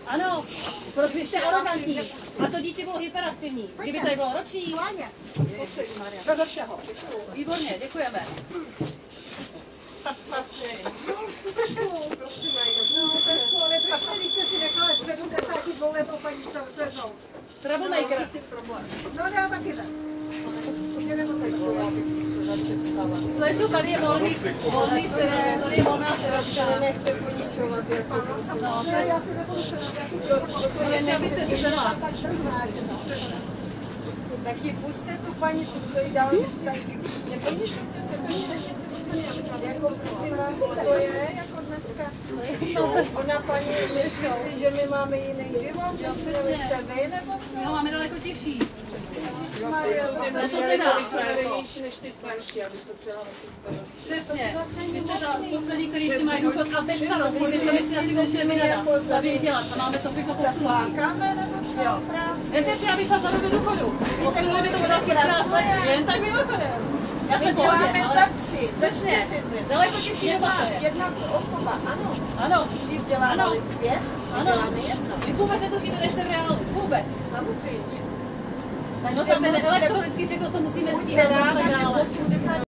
Ano, proč vy jste arrogantní? A to dítě bylo hyperaktivní. Kdyby tady bylo roční. Bez všeho. Výborně, děkujeme. Prosím, když jste si nechala 72 letou paní stavřenou. Troublemaker. No, já taky ne. Slyšu, tady je volný tady je volná sedačka. Nechte poničovat. No, Já si nebudu se ještě abyste si sedla. Tak ji puste tu paní, co jí dál neponičujte se, jako prosím vás, to je jako dneska. Ona paní myslí si, že my máme jiný život, než měli jste vy, nebo co? Jo, máme daleko těžší. Ježišmarja, to Na co se dá? než ty starší, abyste třeba naši starosti. Přesně. Vy jste ta sousedí, který ti mají důchod a teď starost, když to myslí, že už nevěděla. A věděla, a máme to všechno posunout. Zaplákáme, nebo co? Jo. Víte si, já bych šla za do důchodu. Posunuli by to o další 13 let, jen tak mimochodem. Já se Děláme ale... za 3, za 4 dnes. Daleko těžší doba to je. Jedna osoba, ano. Ano. Dřív dělávali 5, Ano. děláme 1. Vy vůbec netuříte, než jste v reálu. Vůbec. Samozřejmě. No tam elektronicky všechno, co musíme stíhat. Buďte ráda, že 80